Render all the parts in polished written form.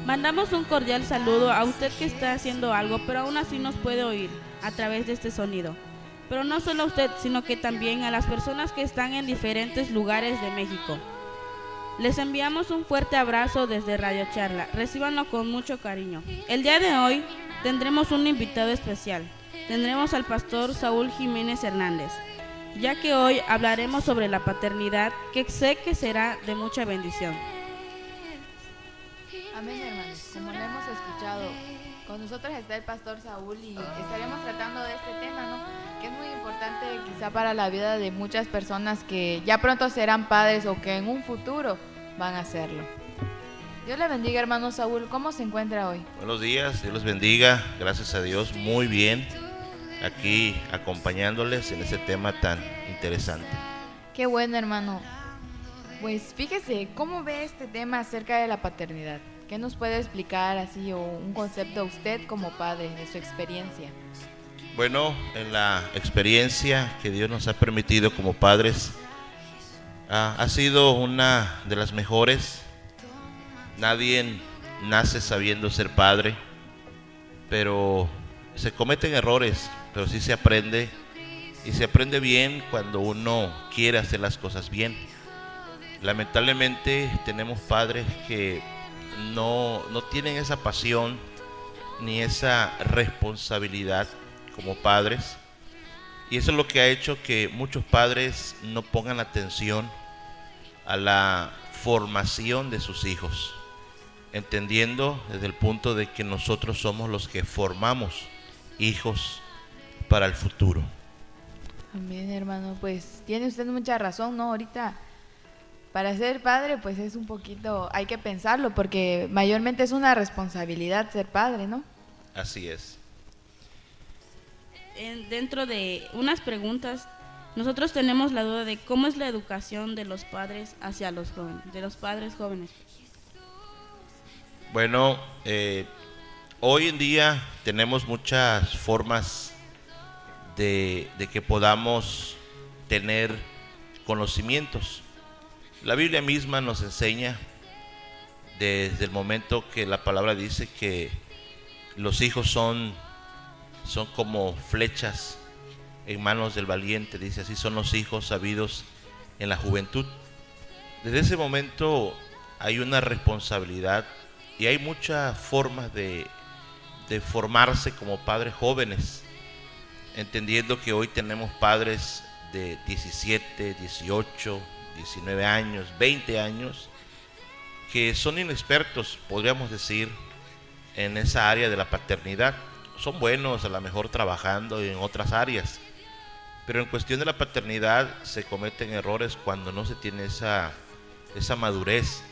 Mandamos un cordial saludo a usted que está haciendo algo, pero aún así nos puede oír a través de este sonido. Pero no solo a usted, sino que también a las personas que están en diferentes lugares de México. Les enviamos un fuerte abrazo desde Radio Charla. Recíbanlo con mucho cariño. El día de hoy tendremos un invitado especial. Tendremos al pastor Saúl Jiménez Hernández, ya que hoy hablaremos sobre la paternidad, que sé que será de mucha bendición. Amén, hermanos. Como lo hemos escuchado, con nosotros está el pastor Saúl y estaremos tratando de este tema, ¿no? Que es muy importante quizá para la vida de muchas personas que ya pronto serán padres o que en un futuro van a hacerlo. Dios le bendiga, hermano Saúl. ¿Cómo se encuentra hoy? Buenos días, Dios los bendiga. Gracias a Dios, muy bien. Aquí acompañándoles en este tema tan interesante. Qué bueno, hermano. Pues fíjese, ¿cómo ve este tema acerca de la paternidad? ¿Qué nos puede explicar así o un concepto a usted como padre de su experiencia? Bueno, en la experiencia que Dios nos ha permitido como padres, ha sido una de las mejores. Nadie nace sabiendo ser padre, pero se cometen errores, pero sí se aprende, y se aprende bien cuando uno quiere hacer las cosas bien. Lamentablemente tenemos padres que no tienen esa pasión ni esa responsabilidad como padres, y eso es lo que ha hecho que muchos padres no pongan atención a la formación de sus hijos, entendiendo desde el punto de que nosotros somos los que formamos hijos para el futuro. Amén, hermano. Pues tiene usted mucha razón, ¿no? Ahorita para ser padre pues es un poquito, hay que pensarlo porque mayormente es una responsabilidad ser padre, ¿no? Así es. Dentro de unas preguntas, nosotros tenemos la duda de cómo es la educación de los padres hacia los jóvenes, de los padres jóvenes. Bueno, hoy en día tenemos muchas formas de que podamos tener conocimientos. La Biblia misma nos enseña desde el momento que la palabra dice que los hijos son como flechas en manos del valiente, dice así son los hijos sabidos en la juventud. Desde ese momento hay una responsabilidad y hay muchas formas de formarse como padres jóvenes, entendiendo que hoy tenemos padres de 17, 18, 19 años, 20 años, que son inexpertos, podríamos decir, en esa área de la paternidad. Son buenos a lo mejor trabajando en otras áreas, pero en cuestión de la paternidad se cometen errores cuando no se tiene esa madurez.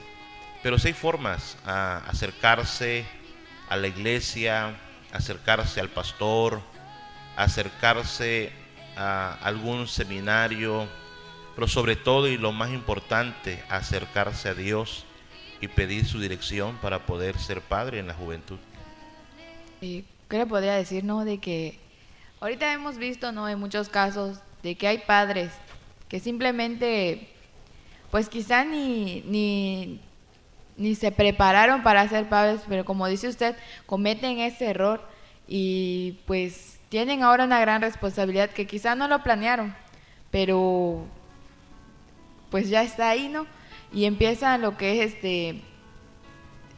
Pero sí hay formas a acercarse a la iglesia, acercarse al pastor, acercarse a algún seminario, pero sobre todo y lo más importante, acercarse a Dios y pedir su dirección para poder ser padre en la juventud. ¿Qué le podría decir, no? De que ahorita hemos visto, ¿no? En muchos casos de que hay padres que simplemente, pues quizá ni se prepararon para ser padres, pero como dice usted, cometen ese error y pues tienen ahora una gran responsabilidad que quizá no lo planearon, pero pues ya está ahí, ¿no? Y empiezan lo que es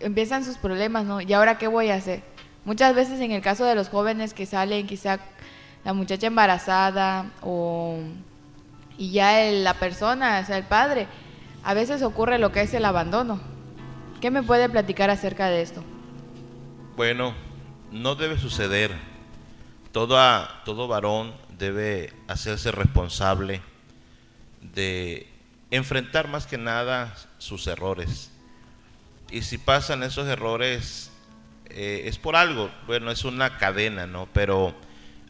empiezan sus problemas, ¿no? ¿Y ahora qué voy a hacer? Muchas veces en el caso de los jóvenes que salen quizá la muchacha embarazada y ya la persona, o sea, el padre, a veces ocurre lo que es el abandono. ¿Qué me puede platicar acerca de esto? Bueno, no debe suceder. Todo varón debe hacerse responsable de enfrentar más que nada sus errores. Y si pasan esos errores, es por algo. Bueno, es una cadena, ¿no? Pero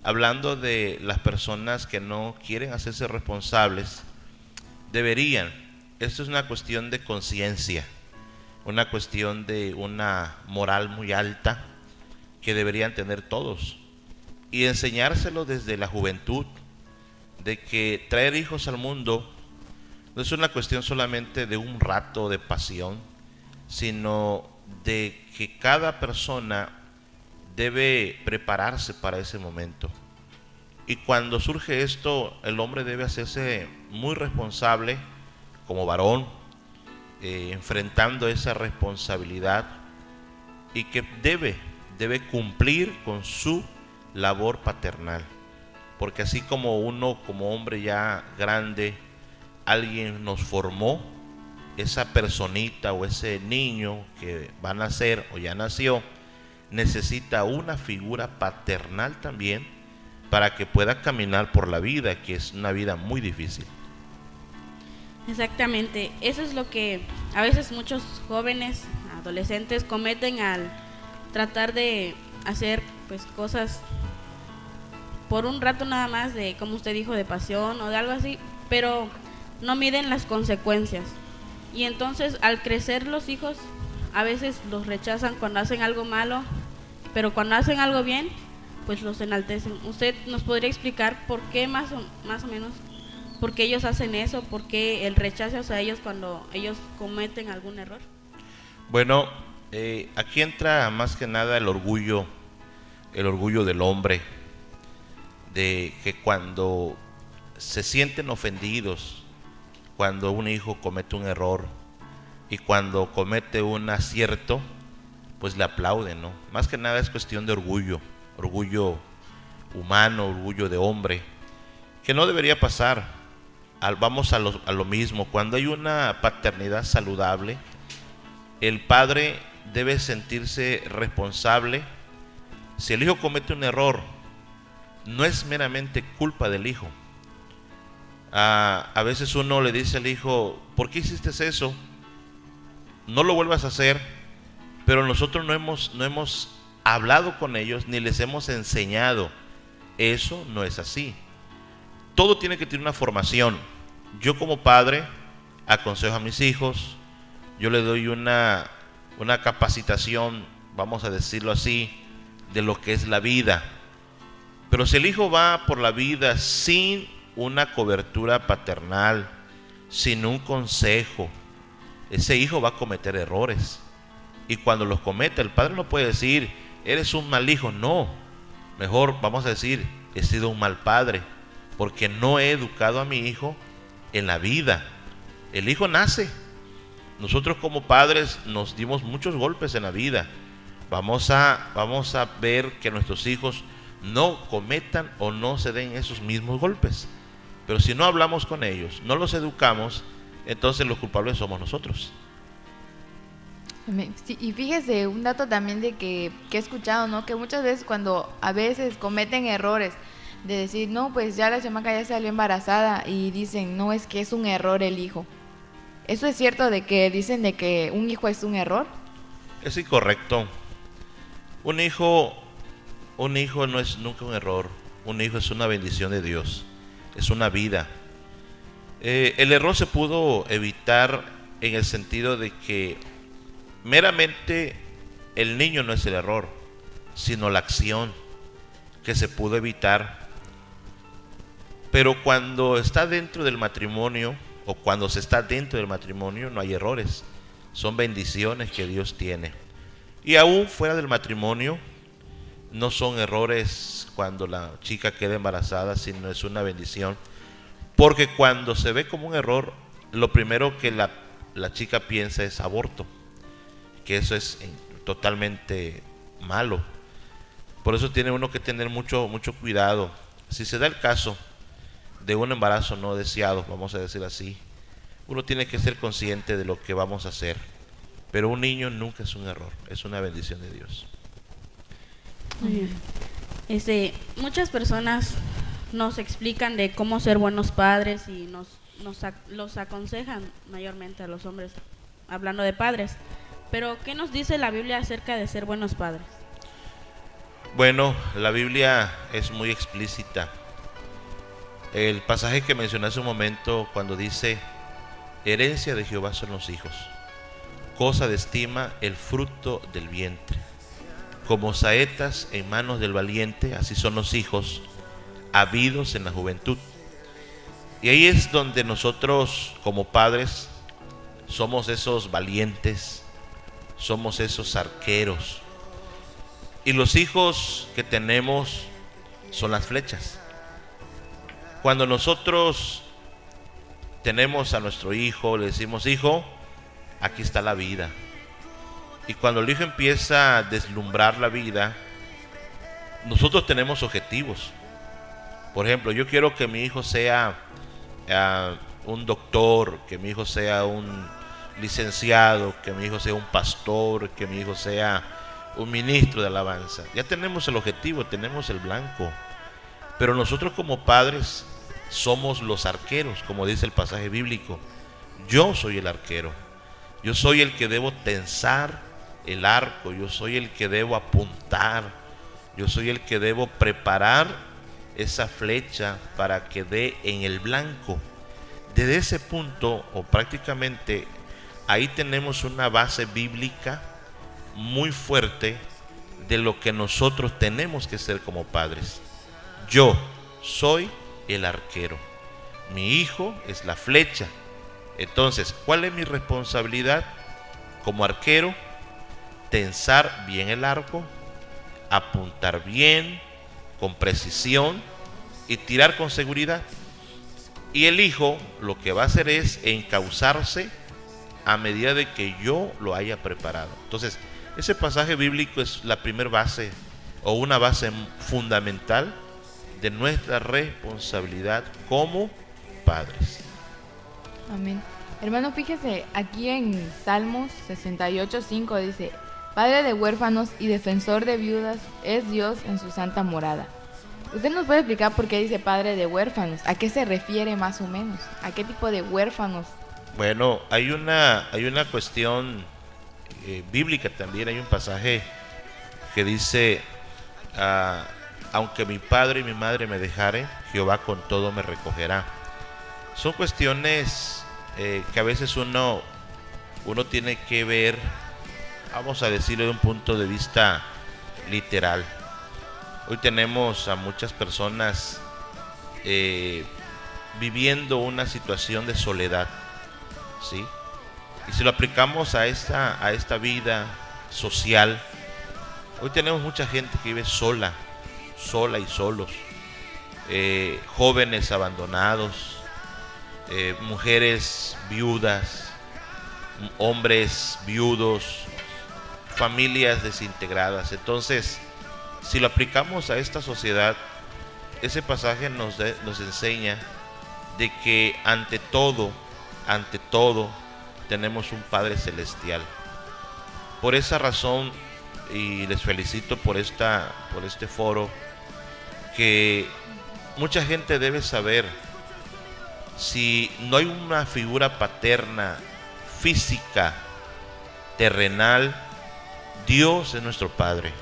hablando de las personas que no quieren hacerse responsables, deberían. Esto es una cuestión de conciencia, una cuestión de una moral muy alta que deberían tener todos y enseñárselo desde la juventud, de que traer hijos al mundo no es una cuestión solamente de un rato de pasión, sino de que cada persona debe prepararse para ese momento. Y cuando surge esto, el hombre debe hacerse muy responsable como varón, enfrentando esa responsabilidad, y que debe cumplir con su labor paternal. Porque así como uno, como hombre ya grande, alguien nos formó, esa personita o ese niño que va a nacer o ya nació, necesita una figura paternal también para que pueda caminar por la vida, que es una vida muy difícil. Exactamente, eso es lo que a veces muchos jóvenes, adolescentes cometen al tratar de hacer pues cosas por un rato nada más, de como usted dijo, de pasión o de algo así, pero no miden las consecuencias. Y entonces al crecer los hijos a veces los rechazan cuando hacen algo malo, pero cuando hacen algo bien pues los enaltecen. ¿Usted nos podría explicar por qué más o menos, por qué ellos hacen eso, por qué el rechazo hacia ellos cuando ellos cometen algún error? Bueno, aquí entra más que nada el orgullo del hombre, de que cuando se sienten ofendidos, cuando un hijo comete un error y cuando comete un acierto, pues le aplauden, ¿no? Más que nada es cuestión de orgullo humano, orgullo de hombre, que no debería pasar. Vamos a lo mismo, cuando hay una paternidad saludable, el padre debe sentirse responsable. Si el hijo comete un error, no es meramente culpa del hijo. A veces uno le dice al hijo, ¿por qué hiciste eso? No lo vuelvas a hacer. Pero nosotros no hemos hablado con ellos ni les hemos enseñado. Eso no es así. Todo tiene que tener una formación. Yo como padre aconsejo a mis hijos, yo les doy una capacitación, vamos a decirlo así, de lo que es la vida. Pero si el hijo va por la vida sin una cobertura paternal, sin un consejo, ese hijo va a cometer errores. Y cuando los comete, el padre no puede decir, eres un mal hijo. No, mejor vamos a decir, he sido un mal padre, porque no he educado a mi hijo en la vida. El hijo nace. Nosotros como padres nos dimos muchos golpes en la vida. Vamos a ver que nuestros hijos no cometan o no se den esos mismos golpes. Pero si no hablamos con ellos, no los educamos, entonces los culpables somos nosotros. Sí, y fíjese, un dato también de que he escuchado, ¿no? Que muchas veces cuando a veces cometen errores de decir, no, pues ya la chamaca ya salió embarazada, y dicen, no, es que es un error el hijo. ¿Eso es cierto de que dicen de que un hijo es un error? Es incorrecto. Un hijo no es nunca un error. Un hijo es una bendición de Dios. Es una vida. El error se pudo evitar en el sentido de que meramente el niño no es el error, sino la acción que se pudo evitar. Pero cuando está dentro del matrimonio, o cuando se está dentro del matrimonio, no hay errores. Son bendiciones que Dios tiene. Y aún fuera del matrimonio, no son errores cuando la chica queda embarazada, sino es una bendición. Porque cuando se ve como un error, lo primero que la chica piensa es aborto, que eso es totalmente malo. Por eso tiene uno que tener mucho cuidado. Si se da el caso de un embarazo no deseado, vamos a decir así, uno tiene que ser consciente de lo que vamos a hacer. Pero un niño nunca es un error, es una bendición de Dios. Muy bien. Muchas personas nos explican de cómo ser buenos padres y los aconsejan mayormente a los hombres, hablando de padres. Pero, ¿qué nos dice la Biblia acerca de ser buenos padres? Bueno, la Biblia es muy explícita. El pasaje que mencioné hace un momento, cuando dice, herencia de Jehová son los hijos, cosa de estima el fruto del vientre. Como saetas en manos del valiente, así son los hijos, habidos en la juventud. Y ahí es donde nosotros como padres somos esos valientes, somos esos arqueros. Y los hijos que tenemos son las flechas. Cuando nosotros tenemos a nuestro hijo, le decimos: hijo, aquí está la vida. Y cuando el hijo empieza a deslumbrar la vida, nosotros tenemos objetivos. Por ejemplo, yo quiero que mi hijo sea un doctor, que mi hijo sea un licenciado, que mi hijo sea un pastor, que mi hijo sea un ministro de alabanza. Ya tenemos el objetivo, tenemos el blanco. Pero nosotros como padres somos los arqueros, como dice el pasaje bíblico. Yo soy el arquero. Yo soy el que debo tensar el arco. Yo soy el que debo apuntar. Yo soy el que debo preparar esa flecha para que dé en el blanco. Desde ese punto, o prácticamente ahí tenemos una base bíblica muy fuerte de lo que nosotros tenemos que ser como padres. Yo soy el arquero, mi hijo es la flecha. Entonces, ¿cuál es mi responsabilidad como arquero? Tensar bien el arco, apuntar bien, con precisión, y tirar con seguridad. Y el hijo lo que va a hacer es encauzarse a medida de que yo lo haya preparado. Entonces, ese pasaje bíblico es la primera base, o una base fundamental de nuestra responsabilidad como padres. Amén. Hermano, fíjese, aquí en Salmos 68:5 dice: Padre de huérfanos y defensor de viudas es Dios en su santa morada. ¿Usted nos puede explicar por qué dice padre de huérfanos? ¿A qué se refiere más o menos? ¿A qué tipo de huérfanos? Bueno, hay una cuestión bíblica también. Hay un pasaje que dice: aunque mi padre y mi madre me dejaren, Jehová con todo me recogerá. Son cuestiones que a veces uno tiene que ver, vamos a decirlo de un punto de vista literal. Hoy tenemos a muchas personas viviendo una situación de soledad, ¿sí? Y si lo aplicamos a esta vida social, hoy tenemos mucha gente que vive sola y solos, jóvenes abandonados, mujeres viudas, hombres viudos, familias desintegradas. Entonces, si lo aplicamos a esta sociedad, ese pasaje nos enseña de que ante todo tenemos un Padre celestial. Por esa razón, y les felicito por este foro, que mucha gente debe saber: si no hay una figura paterna física, terrenal, Dios es nuestro Padre.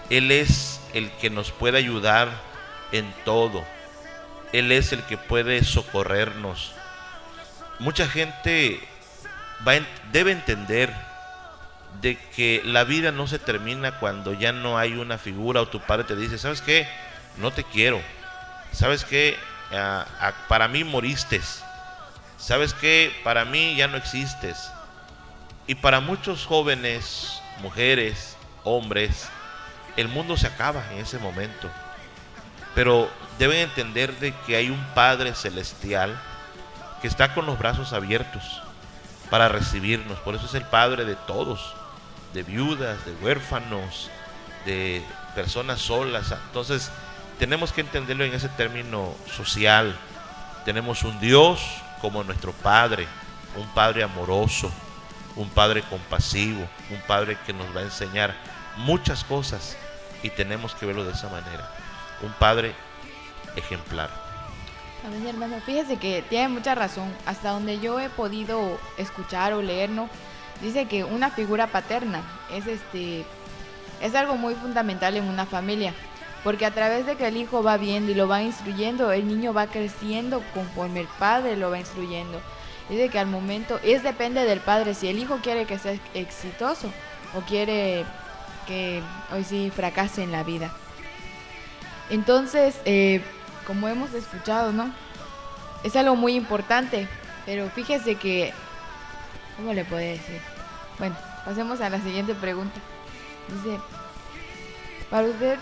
Él es el que nos puede ayudar en todo. Él es el que puede socorrernos. Mucha gente debe entender de que la vida no se termina cuando ya no hay una figura o tu padre te dice: ¿sabes qué? No te quiero. ¿Sabes qué? Para mí moriste. ¿Sabes qué? Para mí ya no existes. Y para muchos jóvenes, mujeres, hombres, el mundo se acaba en ese momento. Pero deben entender de que hay un Padre celestial que está con los brazos abiertos para recibirnos. Por eso es el Padre de todos, de viudas, de huérfanos, de personas solas. Entonces tenemos que entenderlo en ese término social. Tenemos un Dios como nuestro Padre, un Padre amoroso, un Padre compasivo, un Padre que nos va a enseñar muchas cosas, y tenemos que verlo de esa manera. Un Padre ejemplar. A ver, hermano, fíjese que tiene mucha razón. Hasta donde yo he podido escuchar o leer, ¿no? Dice que una figura paterna es algo muy fundamental en una familia, porque a través de que el hijo va viendo y lo va instruyendo, el niño va creciendo conforme el padre lo va instruyendo. Dice que al momento depende del padre si el hijo quiere que sea exitoso o quiere que hoy sí fracase en la vida. Entonces, como hemos escuchado, ¿no? Es algo muy importante, pero fíjese que, ¿cómo le puedo decir? Bueno, pasemos a la siguiente pregunta. Dice, para usted,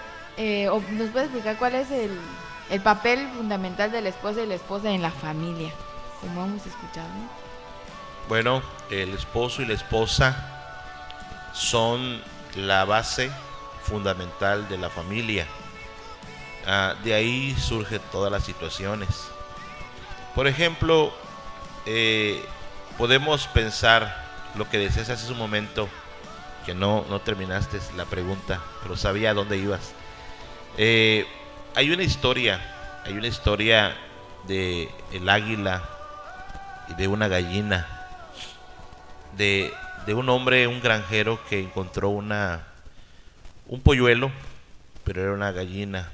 ¿nos puede explicar cuál es el papel fundamental del esposo y la esposa en la familia? Como hemos escuchado, ¿no? Bueno, el esposo y la esposa son la base fundamental de la familia. De ahí surgen todas las situaciones. Por ejemplo, podemos pensar lo que decías hace un momento, que no terminaste la pregunta, pero sabía a dónde ibas. Hay una historia de el águila y de una gallina, de un hombre, un granjero que encontró un polluelo, pero era una gallina,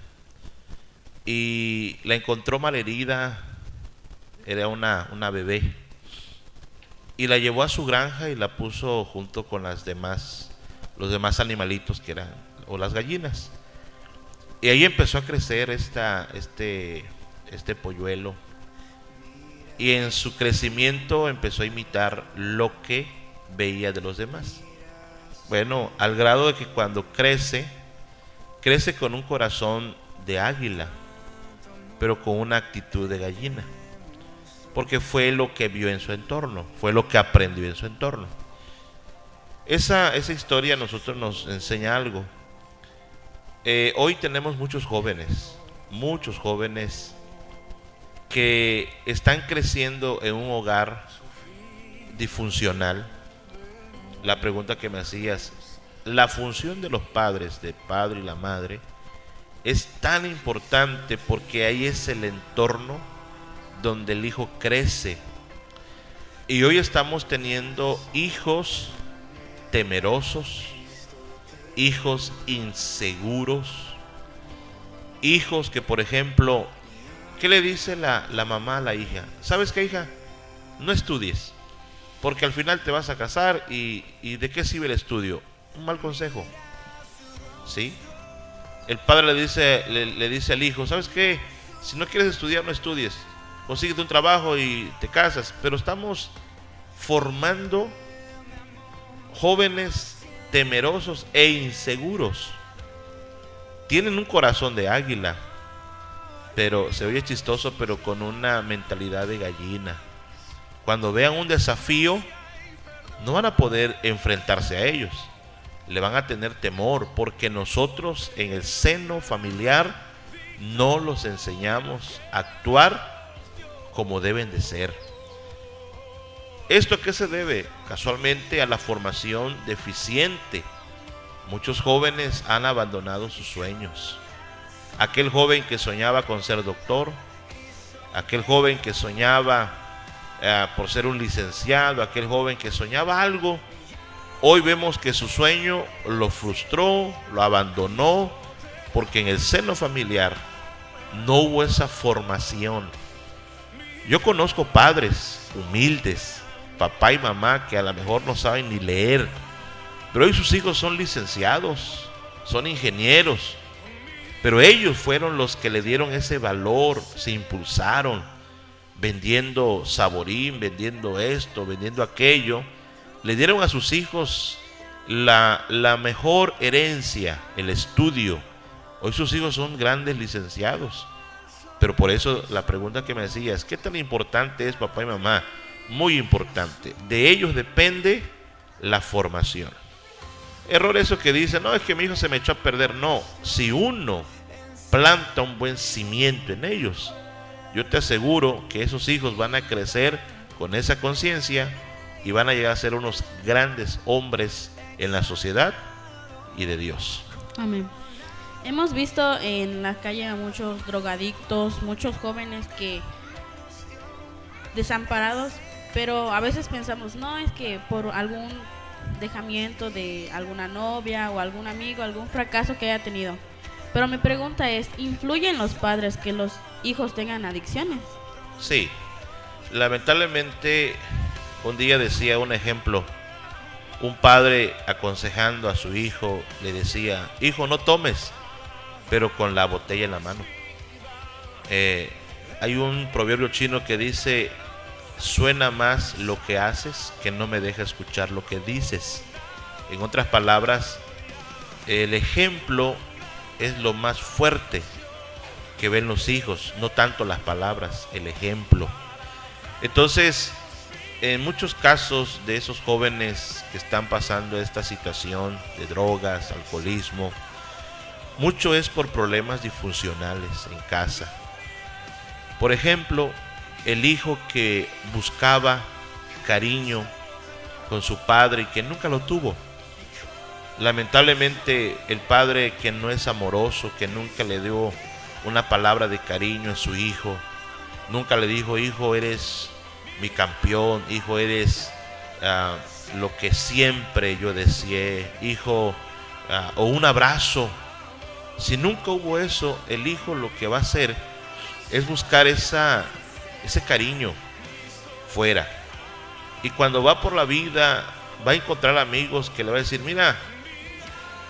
y la encontró malherida, era una bebé, y la llevó a su granja y la puso junto con los demás animalitos que eran, o las gallinas, y ahí empezó a crecer este polluelo, y en su crecimiento empezó a imitar lo que veía de los demás. Bueno, al grado de que cuando crece con un corazón de águila, pero con una actitud de gallina, porque fue lo que vio en su entorno, fue lo que aprendió en su entorno. Esa historia a nosotros nos enseña algo. Hoy tenemos muchos jóvenes que están creciendo en un hogar disfuncional. La pregunta que me hacías, la función de los padres, del padre y la madre, es tan importante porque ahí es el entorno donde el hijo crece. Y hoy estamos teniendo hijos temerosos, hijos inseguros, hijos que, por ejemplo, ¿qué le dice la mamá a la hija? ¿Sabes qué, hija? No estudies, porque al final te vas a casar y ¿de qué sirve el estudio? Un mal consejo, ¿sí? El padre le dice al hijo, ¿sabes qué? Si no quieres estudiar, no estudies, consíguete un trabajo y te casas. Pero estamos formando jóvenes temerosos e inseguros. Tienen un corazón de águila, pero se oye chistoso, pero con una mentalidad de gallina. Cuando vean un desafío, no van a poder enfrentarse a ellos, le van a tener temor, porque nosotros en el seno familiar no los enseñamos a actuar como deben de ser. ¿Esto a qué se debe? Casualmente a la formación deficiente. Muchos jóvenes han abandonado sus sueños. Aquel joven que soñaba con ser doctor, aquel joven que soñaba por ser un licenciado, aquel joven que soñaba algo, hoy vemos que su sueño lo frustró, lo abandonó, porque en el seno familiar no hubo esa formación. Yo conozco padres humildes, papá y mamá, que a lo mejor no saben ni leer, pero hoy sus hijos son licenciados, son ingenieros, pero ellos fueron los que le dieron ese valor, se impulsaron, vendiendo saborín, vendiendo esto, vendiendo aquello. Le dieron a sus hijos la mejor herencia, el estudio. Hoy sus hijos son grandes licenciados. Pero por eso la pregunta que me decías, ¿qué tan importante es papá y mamá? Muy importante. De ellos depende la formación. Error eso que dice, no, es que mi hijo se me echó a perder. No, si uno planta un buen cimiento en ellos, yo te aseguro que esos hijos van a crecer con esa conciencia y van a llegar a ser unos grandes hombres en la sociedad y de Dios. Amén. Hemos visto en la calle a muchos drogadictos, muchos jóvenes que desamparados, pero a veces pensamos, no, es que por algún dejamiento de alguna novia o algún amigo, algún fracaso que haya tenido. Pero mi pregunta es, ¿influyen los padres que los hijos tengan adicciones? Sí, lamentablemente un día decía un ejemplo, un padre aconsejando a su hijo le decía, hijo, no tomes, pero con la botella en la mano. Hay un proverbio chino que dice, suena más lo que haces que no me deja escuchar lo que dices. En otras palabras, el ejemplo es lo más fuerte que ven los hijos, no tanto las palabras, el ejemplo. Entonces, en muchos casos de esos jóvenes que están pasando esta situación de drogas, alcoholismo, mucho es por problemas disfuncionales en casa. Por ejemplo, el hijo que buscaba cariño con su padre y que nunca lo tuvo. Lamentablemente, el padre que no es amoroso, que nunca le dio una palabra de cariño a su hijo, nunca le dijo: hijo, eres mi campeón, hijo, eres lo que siempre yo deseé, hijo, o un abrazo. Si nunca hubo eso, el hijo lo que va a hacer es buscar ese cariño fuera. Y cuando va por la vida, va a encontrar amigos que le va a decir: mira,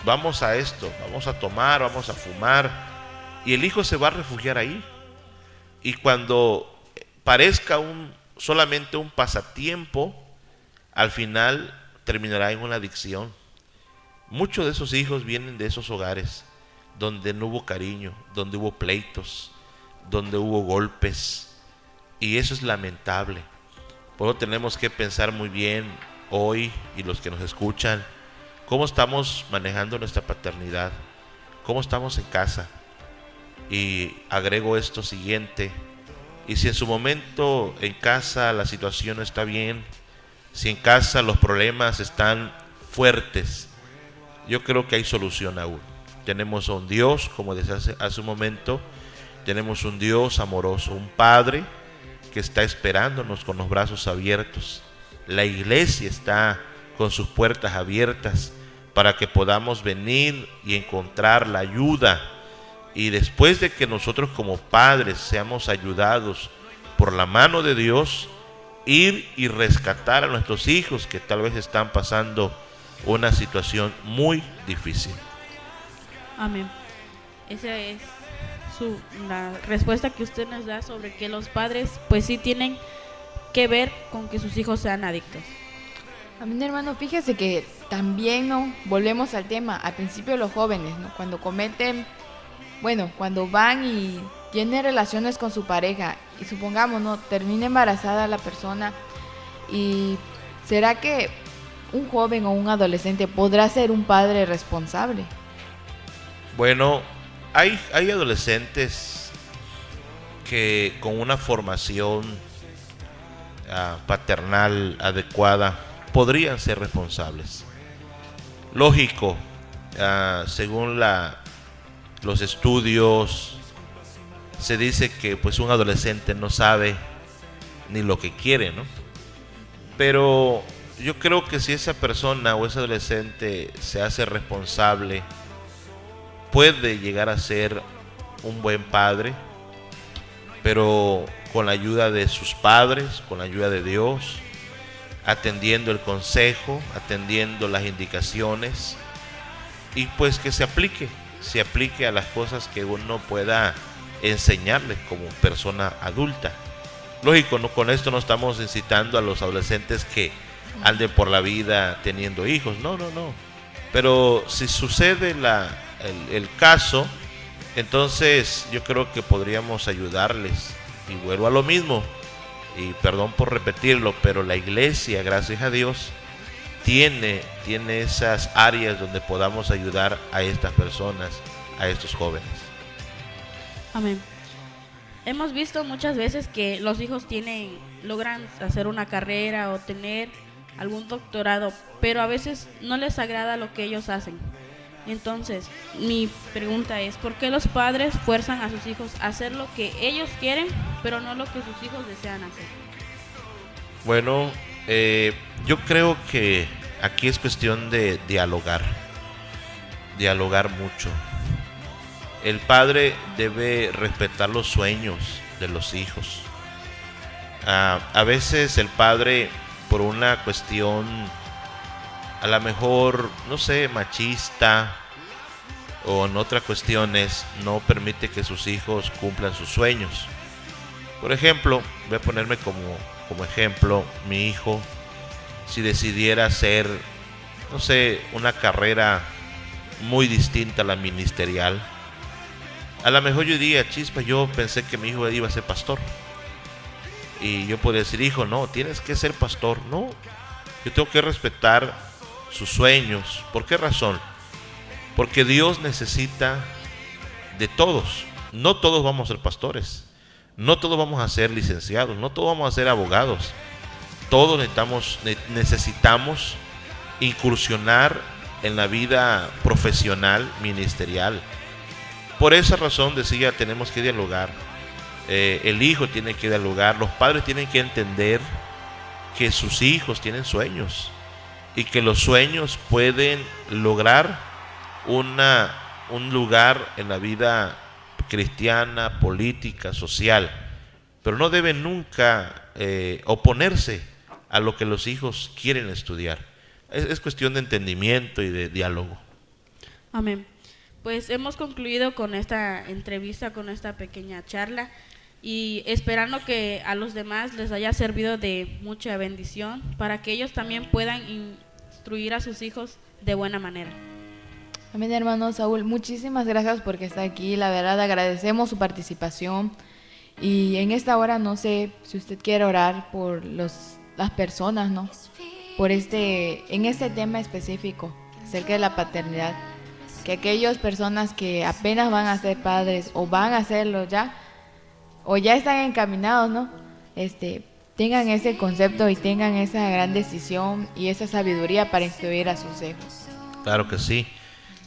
vamos a esto, vamos a tomar, vamos a fumar. Y el hijo se va a refugiar ahí. Y cuando parezca solamente un pasatiempo, al final terminará en una adicción. Muchos de esos hijos vienen de esos hogares donde no hubo cariño, donde hubo pleitos, donde hubo golpes, y eso es lamentable. Por eso tenemos que pensar muy bien hoy, y los que nos escuchan, cómo estamos manejando nuestra paternidad, cómo estamos en casa. Y agrego esto siguiente: y si en su momento en casa la situación no está bien, si en casa los problemas están fuertes, yo creo que hay solución aún. Tenemos a un Dios, como decía hace un momento, tenemos un Dios amoroso, un Padre que está esperándonos con los brazos abiertos. La iglesia está con sus puertas abiertas para que podamos venir y encontrar la ayuda. Y después de que nosotros como padres seamos ayudados por la mano de Dios, ir y rescatar a nuestros hijos que tal vez están pasando una situación muy difícil. Amén. Esa es la respuesta que usted nos da sobre que los padres pues sí tienen que ver con que sus hijos sean adictos. Amén, hermano. Fíjese que también, ¿no? Volvemos al tema, al principio los jóvenes, ¿no? Cuando van y tienen relaciones con su pareja y supongamos, ¿no?, termina embarazada la persona, y ¿será que un joven o un adolescente podrá ser un padre responsable? Bueno, hay adolescentes que con una formación paternal adecuada podrían ser responsables. Lógico, según los estudios, se dice que pues un adolescente no sabe ni lo que quiere, ¿no? Pero yo creo que si esa persona o ese adolescente se hace responsable, puede llegar a ser un buen padre, pero con la ayuda de sus padres, con la ayuda de Dios, atendiendo el consejo, atendiendo las indicaciones, y pues que se aplique a las cosas que uno pueda enseñarles como persona adulta. Lógico, no, con esto no estamos incitando a los adolescentes que anden por la vida teniendo hijos, no. Pero si sucede el caso, entonces yo creo que podríamos ayudarles. Y vuelvo a lo mismo, y perdón por repetirlo, pero la iglesia, gracias a Dios, tiene esas áreas donde podamos ayudar a estas personas, a estos jóvenes. Amén. Hemos visto muchas veces que los hijos logran hacer una carrera o tener algún doctorado, pero a veces no les agrada lo que ellos hacen. Entonces, mi pregunta es: ¿por qué los padres fuerzan a sus hijos a hacer lo que ellos quieren, pero no lo que sus hijos desean hacer? Bueno, yo creo que aquí es cuestión de dialogar mucho. El padre debe respetar los sueños de los hijos. A veces el padre, por una cuestión a lo mejor, no sé, machista o en otras cuestiones, no permite que sus hijos cumplan sus sueños. Por ejemplo, voy a ponerme como ejemplo, mi hijo, si decidiera ser no sé, una carrera muy distinta a la ministerial. A lo mejor yo diría, chispa, yo pensé que mi hijo iba a ser pastor. Y yo podría decir, hijo, no, tienes que ser pastor. No, yo tengo que respetar sus sueños. ¿Por qué razón? Porque Dios necesita de todos. No todos vamos a ser pastores. No todos vamos a ser licenciados. No todos vamos a ser abogados. Todos necesitamos incursionar en la vida profesional, ministerial. Por esa razón decía, tenemos que dialogar. El hijo tiene que dialogar. Los padres tienen que entender que sus hijos tienen sueños y que los sueños pueden lograr un lugar en la vida cristiana, política, social, pero no deben nunca oponerse a lo que los hijos quieren estudiar. Es cuestión de entendimiento y de diálogo. Amén. Pues hemos concluido con esta entrevista, con esta pequeña charla, y esperando que a los demás les haya servido de mucha bendición para que ellos también puedan instruir a sus hijos de buena manera. Amén, hermano Saúl, muchísimas gracias porque está aquí. La verdad agradecemos su participación, y en esta hora no sé si usted quiere orar por las personas, ¿no? Por en este tema específico acerca de la paternidad, que aquellas personas que apenas van a ser padres o van a serlo ya, o ya están encaminados, ¿no? Tengan ese concepto y tengan esa gran decisión y esa sabiduría para instruir a sus hijos. Claro que sí.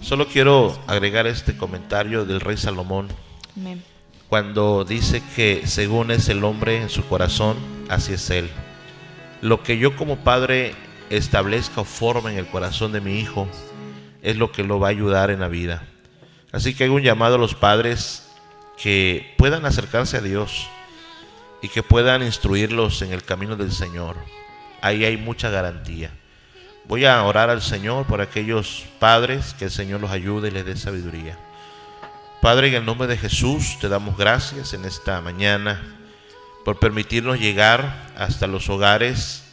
Solo quiero agregar este comentario del rey Salomón. Amén. Cuando dice que según es el hombre en su corazón, así es él. Lo que yo como padre establezca o forme en el corazón de mi hijo es lo que lo va a ayudar en la vida. Así que hago un llamado a los padres que puedan acercarse a Dios y que puedan instruirlos en el camino del Señor. Ahí hay mucha garantía. Voy a orar al Señor por aquellos padres, que el Señor los ayude y les dé sabiduría. Padre, en el nombre de Jesús te damos gracias en esta mañana por permitirnos llegar hasta los hogares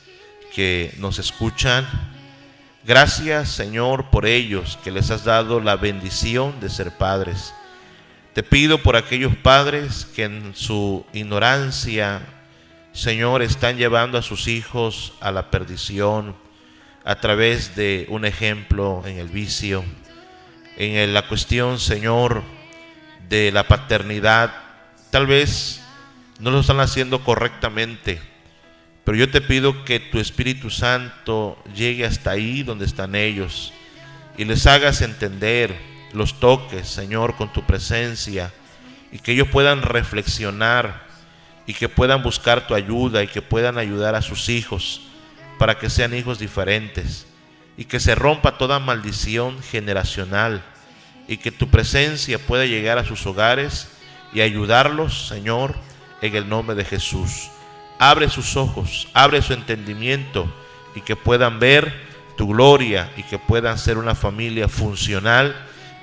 que nos escuchan. Gracias, Señor, por ellos que les has dado la bendición de ser padres. Te pido por aquellos padres que en su ignorancia, Señor, están llevando a sus hijos a la perdición a través de un ejemplo en el vicio, en la cuestión, Señor, de la paternidad. Tal vez no lo están haciendo correctamente, pero yo te pido que tu Espíritu Santo llegue hasta ahí donde están ellos y les hagas entender, los toques, Señor, con tu presencia, y que ellos puedan reflexionar y que puedan buscar tu ayuda y que puedan ayudar a sus hijos para que sean hijos diferentes y que se rompa toda maldición generacional y que tu presencia pueda llegar a sus hogares y ayudarlos, Señor, en el nombre de Jesús. Abre sus ojos, abre su entendimiento y que puedan ver tu gloria y que puedan ser una familia funcional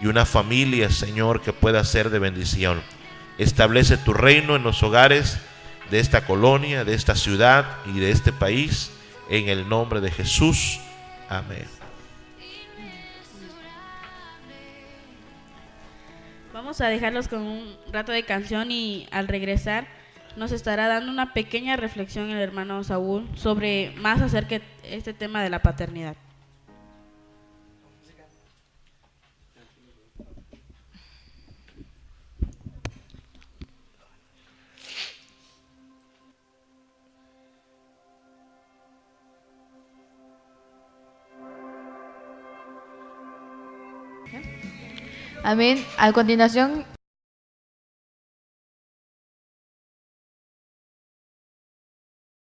y una familia, Señor, que pueda ser de bendición. Establece tu reino en los hogares de esta colonia, de esta ciudad y de este país, en el nombre de Jesús. Amén. Vamos a dejarlos con un rato de canción y al regresar nos estará dando una pequeña reflexión el hermano Saúl sobre más acerca de este tema de la paternidad. Amén. A continuación